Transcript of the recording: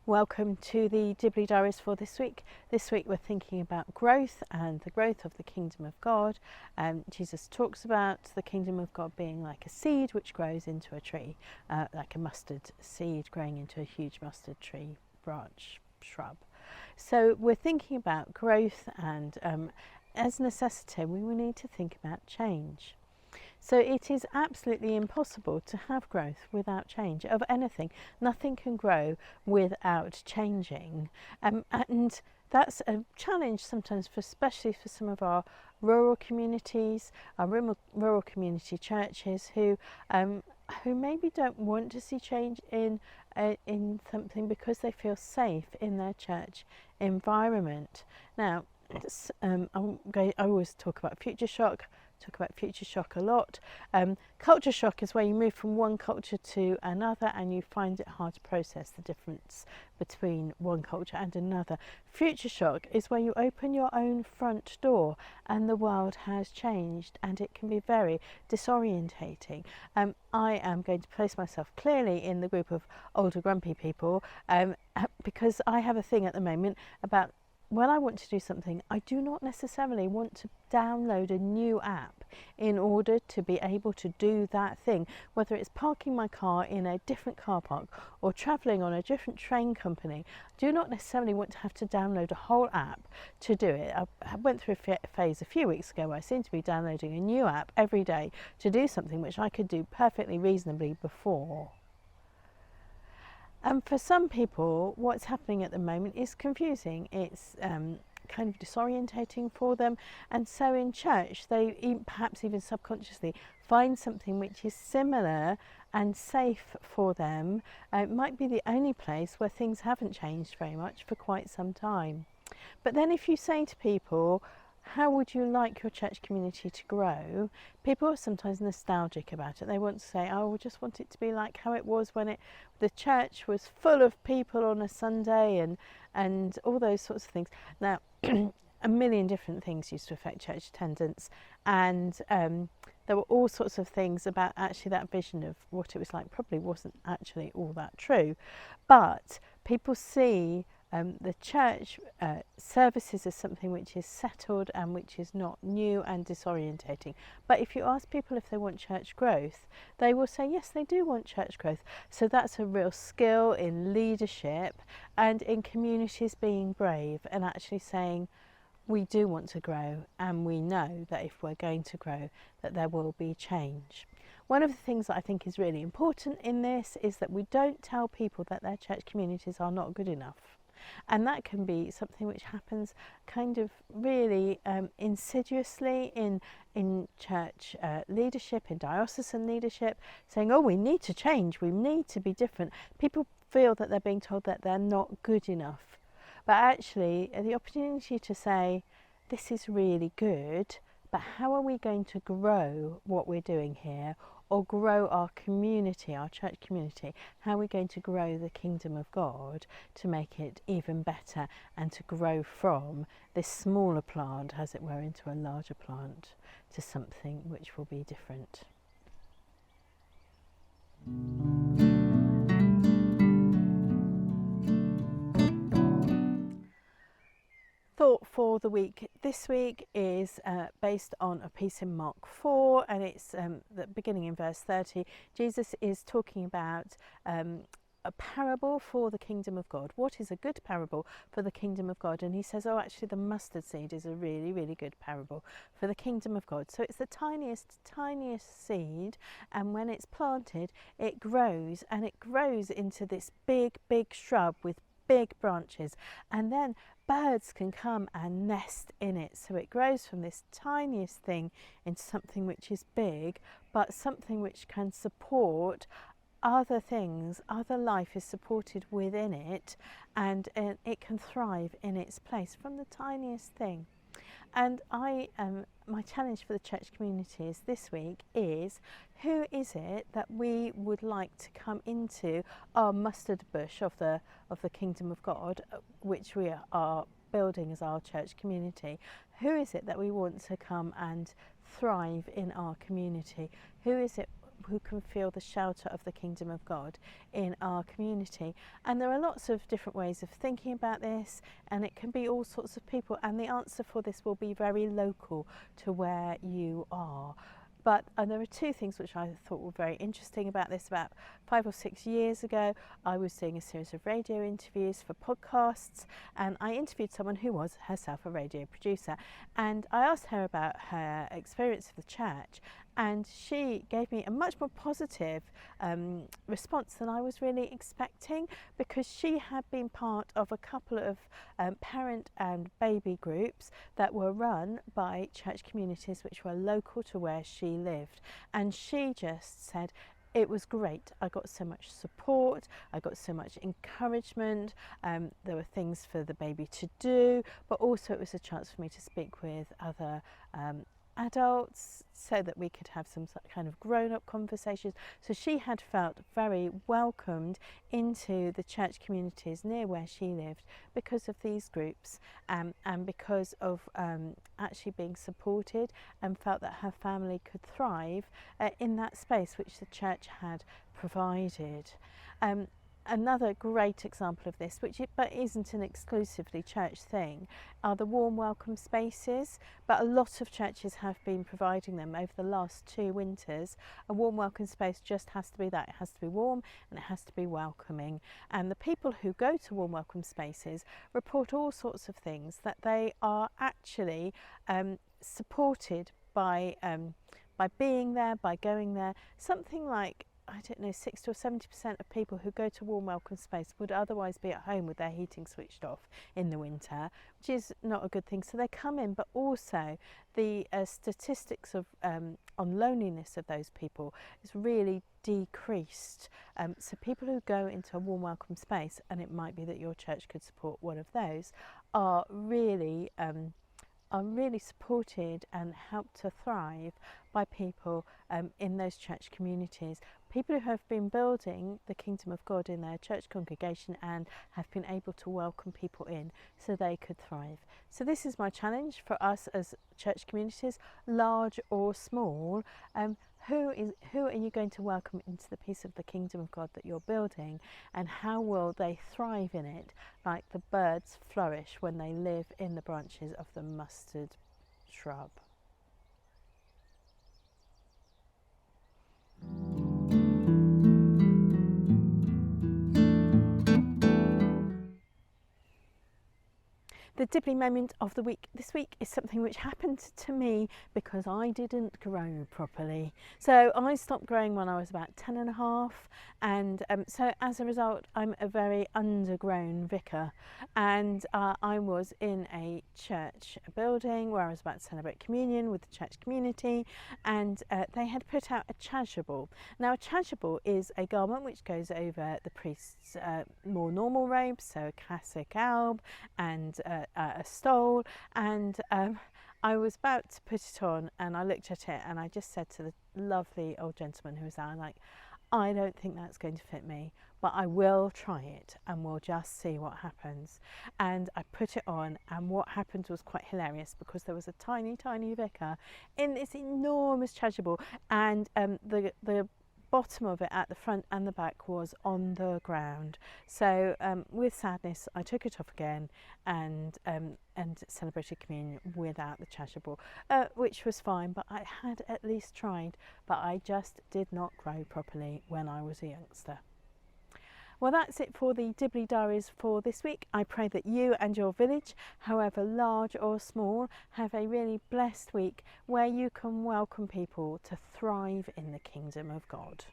Welcome to the Dibley Diaries for this week. This week we're thinking about growth and the growth of the kingdom of God. Jesus talks about the kingdom of God being like a seed which grows into a tree, like a mustard seed growing into a huge mustard tree branch, shrub. So we're thinking about growth, and as a necessity we will need to think about change. So it is absolutely impossible to have growth without change of anything. Nothing can grow without changing. And that's a challenge sometimes, especially for some of our rural communities, our rural community churches who maybe don't want to see change in something because they feel safe in their church environment. Now, I always talk about future shock a lot. Culture shock is where you move from one culture to another and you find it hard to process the difference between one culture and another. Future shock is where you open your own front door and the world has changed, and it can be very disorientating. I am going to place myself clearly in the group of older grumpy people because I have a thing at the moment about when I want to do something, I do not necessarily want to download a new app in order to be able to do that thing, whether it's parking my car in a different car park or travelling on a different train company. I do not necessarily want to have to download a whole app to do it. I went through a phase a few weeks ago where I seemed to be downloading a new app every day to do something which I could do perfectly reasonably before. And for some people, what's happening at the moment is confusing. It's kind of disorientating for them. And so in church, they perhaps even subconsciously find something which is similar and safe for them. It might be the only place where things haven't changed very much for quite some time. But then if you say to people, how would you like your church community to grow? People are sometimes nostalgic about it. They want to say, oh, we just want it to be like how it was when the church was full of people on a Sunday and all those sorts of things. Now, a million different things used to affect church attendance, and there were all sorts of things about actually that vision of what it was like probably wasn't actually all that true. But people see the church services as something which is settled and which is not new and disorientating. But if you ask people if they want church growth, they will say yes, they do want church growth. So that's a real skill in leadership and in communities being brave and actually saying, we do want to grow, and we know that if we're going to grow, that there will be change. One of the things that I think is really important in this is that we don't tell people that their church communities are not good enough. And that can be something which happens kind of really insidiously in church leadership, in diocesan leadership, saying, oh, we need to change, we need to be different. People feel that they're being told that they're not good enough. But actually, the opportunity to say, this is really good, but how are we going to grow what we're doing here, or grow our community, our church community? How are we going to grow the kingdom of God to make it even better and to grow from this smaller plant, as it were, into a larger plant, to something which will be different? Thought for the week this week is based on a piece in Mark 4, and it's beginning in verse 30. Jesus is talking about a parable for the kingdom of God. What is a good parable for the kingdom of God? And he says, oh, actually the mustard seed is a really, really good parable for the kingdom of God. So it's the tiniest seed, and when it's planted, it grows, and it grows into this big shrub with big branches, and then birds can come and nest in it. So it grows from this tiniest thing into something which is big, but something which can support other things. Other life is supported within it, and it can thrive in its place from the tiniest thing. And my challenge for the church communities this week is, who is it that we would like to come into our mustard bush of the kingdom of God, which we are building as our church community? Who is it that we want to come and thrive in our community? Who is it people who can feel the shelter of the kingdom of God in our community. And there are lots of different ways of thinking about this, and it can be all sorts of people, and the answer for this will be very local to where you are. But there are two things which I thought were very interesting about this. About 5 or 6 years ago, I was doing a series of radio interviews for podcasts, and I interviewed someone who was herself a radio producer, and I asked her about her experience of the church, and she gave me a much more positive response than I was really expecting, because she had been part of a couple of parent and baby groups that were run by church communities which were local to where she lived. And she just said, it was great. I got so much support, I got so much encouragement, there were things for the baby to do, but also it was a chance for me to speak with other adults so that we could have some kind of grown-up conversations. So she had felt very welcomed into the church communities near where she lived because of these groups, and because of actually being supported, and felt that her family could thrive in that space which the church had provided. Another great example of this, but isn't an exclusively church thing, are the warm welcome spaces, but a lot of churches have been providing them over the last 2 winters. A warm welcome space just has to be that. It has to be warm and it has to be welcoming. And the people who go to warm welcome spaces report all sorts of things, that they are actually supported by being there, by going there. Something like, I don't know, 60 or 70% of people who go to warm welcome space would otherwise be at home with their heating switched off in the winter, which is not a good thing. So they come in, but also the statistics of on loneliness of those people is really decreased. So people who go into a warm welcome space, and it might be that your church could support one of those, are really supported and helped to thrive by people in those church communities. People who have been building the kingdom of God in their church congregation and have been able to welcome people in so they could thrive. So this is my challenge for us as church communities, large or small. Who are you going to welcome into the piece of the kingdom of God that you're building, and how will they thrive in it, like the birds flourish when they live in the branches of the mustard shrub? The Dibley moment of the week this week is something which happened to me because I didn't grow properly. So I stopped growing when I was about 10 and a half, and so as a result I'm a very undergrown vicar, and I was in a church building where I was about to celebrate communion with the church community, and they had put out a chasuble. Now a chasuble is a garment which goes over the priest's more normal robes, so a classic alb and a stole, and I was about to put it on, and I looked at it and I just said to the lovely old gentleman who was there, like, I don't think that's going to fit me, but I will try it and we'll just see what happens. And I put it on, and what happened was quite hilarious, because there was a tiny vicar in this enormous chasuble, and the bottom of it at the front and the back was on the ground. So with sadness I took it off again and celebrated communion without the chasuble, which was fine, but I had at least tried. But I just did not grow properly when I was a youngster. Well, that's it for the Dibley Diaries for this week. I pray that you and your village, however large or small, have a really blessed week where you can welcome people to thrive in the kingdom of God.